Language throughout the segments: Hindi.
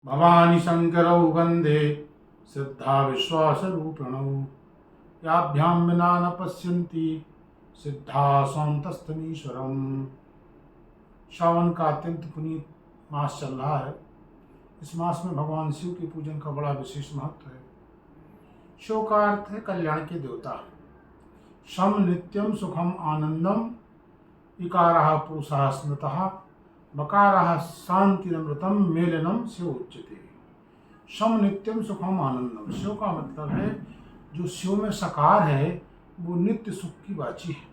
भवानी शंकरौ वंदे सिद्धा विश्वास रूपिणौ याभ्याम विना न पश्यन्ति सिद्धा सौंतस्तमीश्वरम। श्रावण का अत्यंत पुनीत मास चल रहा है। इस मास में भगवान शिव के पूजन का बड़ा विशेष महत्व है। शिव का अर्थ है कल्याण के देवता। शम नित्यम सुखम आनंदम इकारः पुरुषः स्मृतः बकारः शांतिरमृतम मेलनम शिव उच्यते। शम नित्यम सुखम आनंदम, शिव का मतलब है जो शिव में सकार है वो नित्य सुख की वाची है।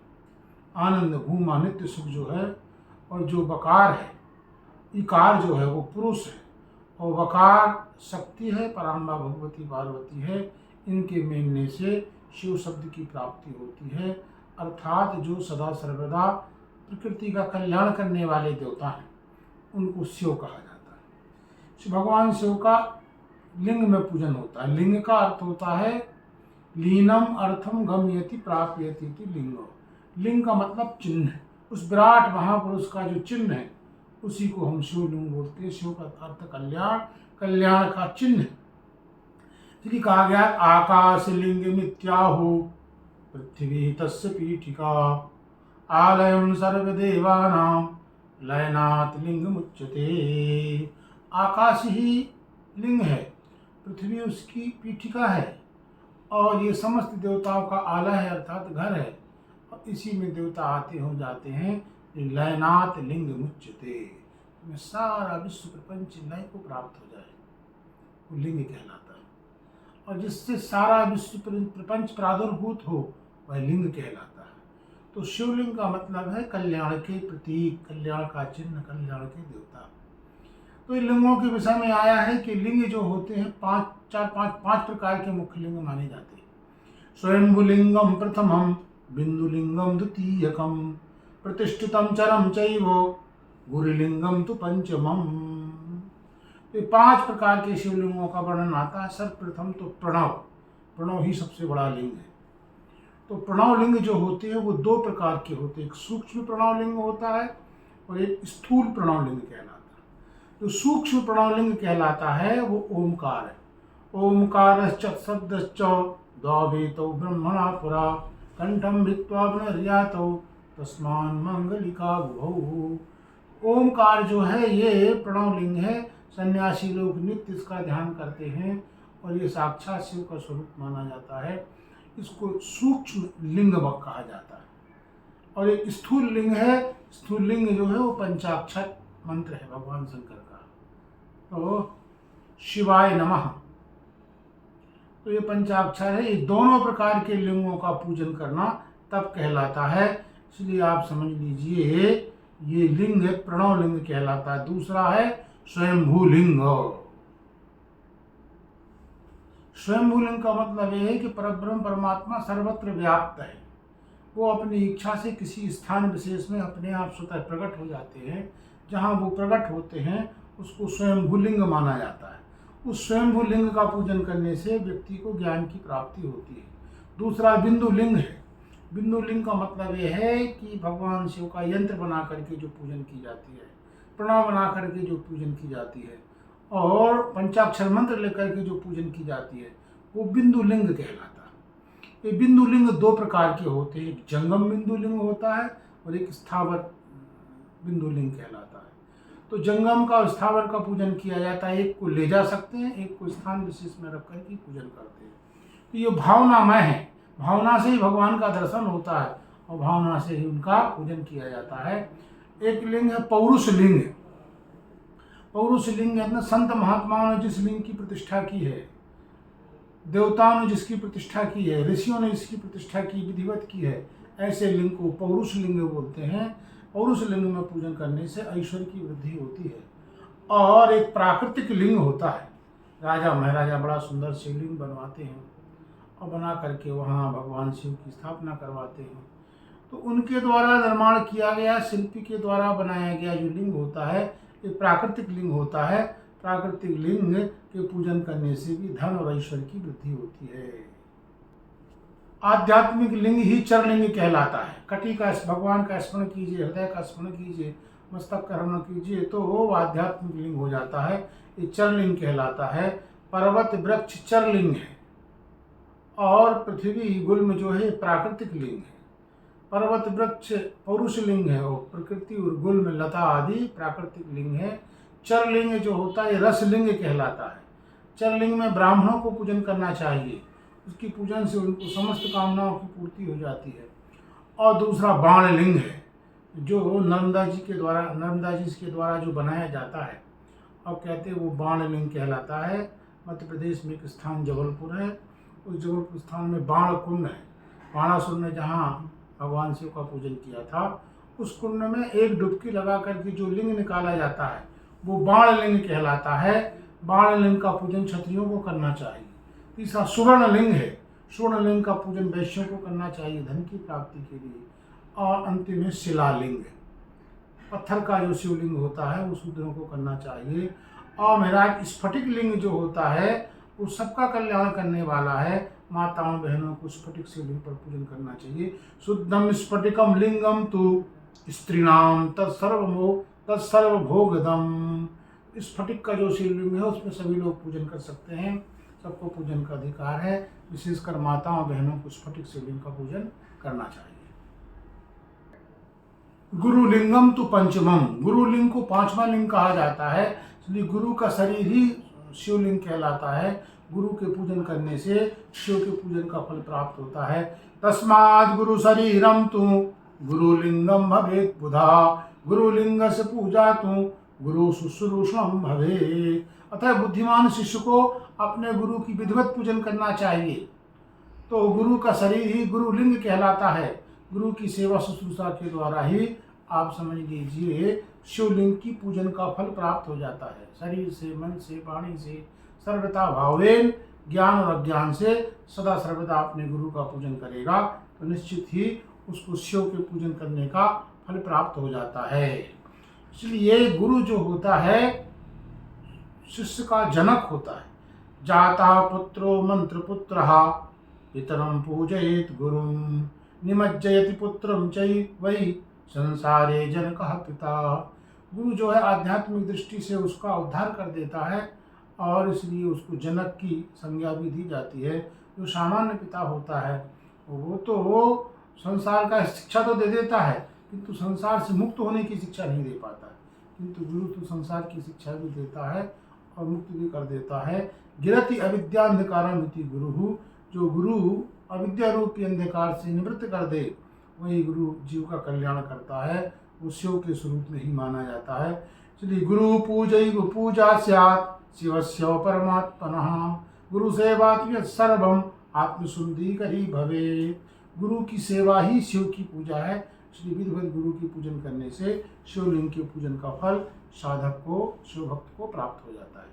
आनंद भूमा नित्य सुख जो है, और जो बकार है इकार जो है वो पुरुष है, और वकार शक्ति है, पराम्बा भगवती पार्वती है। इनके मिलने से शिव शब्द की प्राप्ति होती है, अर्थात जो सदा सर्वदा प्रकृति का कल्याण करने वाले देवता हैं उनको शिव कहा जाता है। भगवान शिव का लिंग में पूजन होता है। लिंग का अर्थ होता है लीनम अर्थम गम्यति प्राप्यति लिंगो। लिंग का मतलब चिन्ह। उस विराट महापुरुष का जो चिन्ह है उसी को हम शिवलिंग बोलते हैं। शिव का अर्थ कल्याण, कल्याण का चिन्ह। इसलिए कहा गया आकाश लिंग मित्याहु पृथ्वी तस्य पीठिका आलयम सर्वदेवानां लयनाथ लिंग मुच्यते। आकाश ही लिंग है, पृथ्वी उसकी पीठिका है, और ये समस्त देवताओं का आलय है अर्थात घर है, और इसी में देवता आते हो जाते हैं। लयनाथ लिंग मुच्यते, में सारा विश्व प्रपंच लय को प्राप्त हो जाए वो लिंग कहलाता है, और जिससे सारा विश्व प्रपंच प्रादुर्भूत हो वह लिंग कहलाता है। तो शिवलिंग का मतलब है कल्याण के प्रतीक, कल्याण का चिन्ह, कल्याण के देवता। तो इन लिंगों के विषय में आया है कि लिंग जो होते हैं पांच प्रकार के मुख्य लिंग माने जाते हैं। स्वयंभुलिंगम प्रथमम, बिंदुलिंगम द्वितीयकम, प्रतिष्ठितम चरम चैव, गुरुलिंगम तो पंचमम। तो 5 प्रकार के शिवलिंगों का वर्णन आता है। सर्वप्रथम तो प्रणव, प्रणव ही सबसे बड़ा लिंग है। तो प्रणव लिंग जो होते हैं वो 2 प्रकार के होते हैं। एक सूक्ष्म प्रणव लिंग होता है और एक स्थूल प्रणव लिंग कहलाता है। जो सूक्ष्म प्रणव लिंग कहलाता है वो ओमकार है। ओमकार शब्दश्च द्वावेतौ ब्रह्मणा पुरा कंठम भित्वा पुनर्यातौ तस्मान मंगलिका बुभौ। ओमकार जो है ये प्रणव लिंग है। सन्यासी लोग नित्य इसका ध्यान करते हैं और ये साक्षात शिव का स्वरूप माना जाता है। इसको सूक्ष्म लिंग कहा जाता है। और एक स्थूल लिंग है। स्थूल लिंग जो है वो पंचाक्षर मंत्र है भगवान शंकर का। तो शिवाय नमः, तो ये पंचाक्षर है। ये दोनों प्रकार के लिंगों का पूजन करना तब कहलाता है। इसलिए आप समझ लीजिए ये लिंग प्रणव लिंग कहलाता है। दूसरा है स्वयंभू लिंग। स्वयंभू लिंग का मतलब ये है कि परब्रह्म परमात्मा सर्वत्र व्याप्त है। वो अपनी इच्छा से किसी स्थान विशेष में अपने आप स्वतः प्रकट हो जाते हैं। जहाँ वो प्रकट होते हैं उसको स्वयंभू लिंग माना जाता है। उस स्वयंभू लिंग का पूजन करने से व्यक्ति को ज्ञान की प्राप्ति होती है। दूसरा बिंदु लिंग है। बिंदु लिंग का मतलब ये है कि भगवान शिव का यंत्र बना करके जो पूजन की जाती है, प्रणव बना करके जो पूजन की जाती है, और पंचाक्षर मंत्र लेकर के जो पूजन की जाती है वो बिंदु लिंग कहलाता है। ये बिंदु लिंग 2 प्रकार के होते हैं। एक जंगम बिंदु लिंग होता है और एक स्थावर बिंदु लिंग कहलाता है। तो जंगम का और स्थावर का पूजन किया जाता है। एक को ले जा सकते हैं, एक को स्थान विशेष में रख कर के पूजन करते हैं। तो ये भावनामय है। भावना से ही भगवान का दर्शन होता है और भावना से ही उनका पूजन किया जाता है। एक लिंग है पौरुष लिंग। पौरुष लिंग है संत महात्माओं ने जिस लिंग की प्रतिष्ठा की है, देवताओं ने जिसकी प्रतिष्ठा की है, ऋषियों ने जिसकी प्रतिष्ठा की, विधिवत की है, ऐसे लिंग को पौरुष लिंग बोलते हैं। पौरुष लिंग में पूजन करने से ऐश्वर्य की वृद्धि होती है। और एक प्राकृतिक लिंग होता है। राजा महाराजा बड़ा सुंदर शिवलिंग बनवाते हैं और बना करके वहाँ भगवान शिव की स्थापना करवाते हैं। तो उनके द्वारा निर्माण किया गया, शिल्पी के द्वारा बनाया गया जो लिंग होता है ये प्राकृतिक लिंग होता है। प्राकृतिक लिंग के पूजन करने से भी धन और ऐश्वर्य की वृद्धि होती है। आध्यात्मिक लिंग ही चरलिंग कहलाता है। कटी का भगवान का स्मरण कीजिए, हृदय का स्मरण कीजिए, मस्तक का हरण कीजिए तो वो आध्यात्मिक लिंग हो जाता है। ये चरलिंग कहलाता है। पर्वत वृक्ष चरलिंग है और पृथ्वी गुल्म जो है प्राकृतिक लिंग है। पर्वत वृक्ष पौरुष लिंग है और प्रकृति और गुल्म लता आदि प्राकृतिक लिंग है। चरलिंग जो होता है रसलिंग कहलाता है। चरलिंग में ब्राह्मणों को पूजन करना चाहिए, उसकी पूजन से उनको समस्त कामनाओं की पूर्ति हो जाती है। और दूसरा बाणलिंग है जो नर्मदा जी के द्वारा जो बनाया जाता है और कहते हैं वो बाणलिंग कहलाता है। मध्य प्रदेश में एक स्थान जबलपुर है, उस जबलपुर स्थान में बाण कुंड है। बाणासुर ने जहाँ भगवान शिव का पूजन किया था उस कुंड में एक डुबकी लगा करके जो लिंग निकाला जाता है वो बाणलिंग कहलाता है। बाणलिंग का पूजन क्षत्रियों को करना चाहिए। तीसरा सुवर्णलिंग है, सुवर्णलिंग का पूजन वैश्यों को करना चाहिए धन की प्राप्ति के लिए। और अंतिम में शिलालिंग है, पत्थर का जो शिवलिंग होता है वो शूद्रों को करना चाहिए। और महाराज स्फटिक लिंग जो होता है वो सबका कल्याण करने वाला है। माताओं बहनों को स्फटिक शिवलिंग पर पूजन करना चाहिए। शुद्धम स्फटिकम लिंगम तु स्त्रीणाम तत्सर्वभोगदम। स्फटिक का जो शिवलिंग है उसमें सभी लोग पूजन कर सकते हैं, सबको पूजन का अधिकार है। विशेषकर माताओं बहनों को स्फटिक शिवलिंग का पूजन करना चाहिए। गुरुलिंगम तो पंचमम, गुरुलिंग को पांचवा लिंग कहा जाता है, इसलिए गुरु का शरीर ही शिवलिंग कहलाता है। गुरु के पूजन करने से शिव के पूजन का फल प्राप्त होता है। तस्मात् गुरु शरीरम तु गुरुलिंगम भवेत् बुधा, गुरुलिंग से पूजा तु गुरु शुश्रूषणम भवे। अतः बुद्धिमान शिष्य को अपने गुरु की विधिवत पूजन करना चाहिए। तो गुरु का शरीर ही गुरुलिंग कहलाता है। गुरु की सेवा शुश्रूषा के द्वारा ही आप समझ लीजिए शिवलिंग की पूजन का फल प्राप्त हो जाता है। शरीर से, मन से, वाणी से, सर्वथा भावेन, ज्ञान और अज्ञान से सदा सर्वदा अपने गुरु का पूजन करेगा तो निश्चित ही उसको शिव के पूजन करने का फल प्राप्त हो जाता है। इसलिए गुरु जो होता है शिष्य का जनक होता है। जाता पुत्रो मंत्र पुत्र पितरम पूजयेत गुरुम निमज्जयति पुत्रम चै वही संसारे जनकः पिता। गुरु जो है आध्यात्मिक दृष्टि से उसका उद्धार कर देता है और इसलिए उसको जनक की संज्ञा भी दी जाती है। जो सामान्य पिता होता है वो तो संसार का शिक्षा तो दे देता है किंतु संसार से मुक्त होने की शिक्षा नहीं दे पाता है, किंतु गुरु तो संसार की शिक्षा भी देता है और मुक्त भी कर देता है। गिरति अविद्यांधकारम इति गुरु, जो गुरु अविद्या रूपी अंधकार से निवृत्त कर दे वही गुरु जीव का कल्याण करता है। वो शिव के स्वरूप में ही माना जाता है। इसलिए गुरु पूजा स्यात् शिवस्य परमात्मनः, गुरु सेवात्म्य सर्वम आत्मशुद्धीकरी भवे। गुरु की सेवा ही शिव की पूजा है। इसलिए विधिवत गुरु की पूजन करने से शिवलिंग के पूजन का फल साधक को, शिव भक्त को प्राप्त हो जाता है।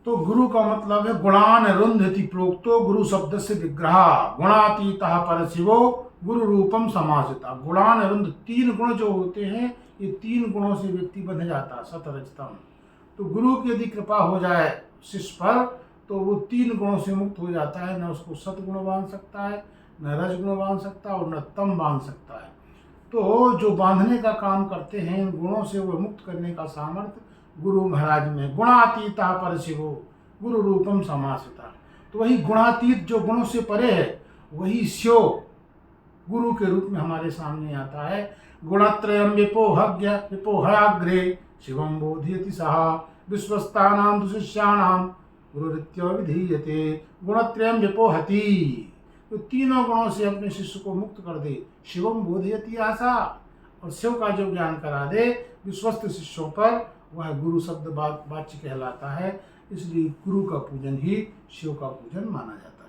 तो गुरु का मतलब है गुणान रुंधति प्रोक्तो गुरु शब्द से विग्रह गुणातीतः परशिवो गुरु रूपम समासिता। गुणान रुंध, तीन गुण जो होते हैं ये तीन गुणों से व्यक्ति बन जाता है सतरजतम। तो गुरु की यदि कृपा हो जाए शिष्य पर तो वो तीन गुणों से मुक्त हो जाता है। न उसको सतगुण बांध सकता है, न रजगुण बांध सकता और न तम बांध सकता है। तो जो बांधने का काम करते हैं इन गुणों से वो मुक्त करने का सामर्थ्य गुरु महाराज में। गुणातीता परशिवो गुरु रूपम समासिता, तो वही गुणातीत जो गुणों से परे है वही शिव गुरु के रूप में हमारे सामने आता है। गुणत्रयम विपोहयाग्रे शिवम बोधयति सह विश्वस्तानां दुशिष्याणां गुरुरित्यो विधीयते। गुणत्रयम विपोहति, तो तीनों गुणों से अपने शिष्य को मुक्त कर दे। शिवम बोधयति आशा, और शिव का जो ज्ञान करा दे विश्वस्त शिष्यों पर वह गुरु शब्द वाच्य कहलाता है। इसलिए गुरु का पूजन ही शिव का पूजन माना जाता है।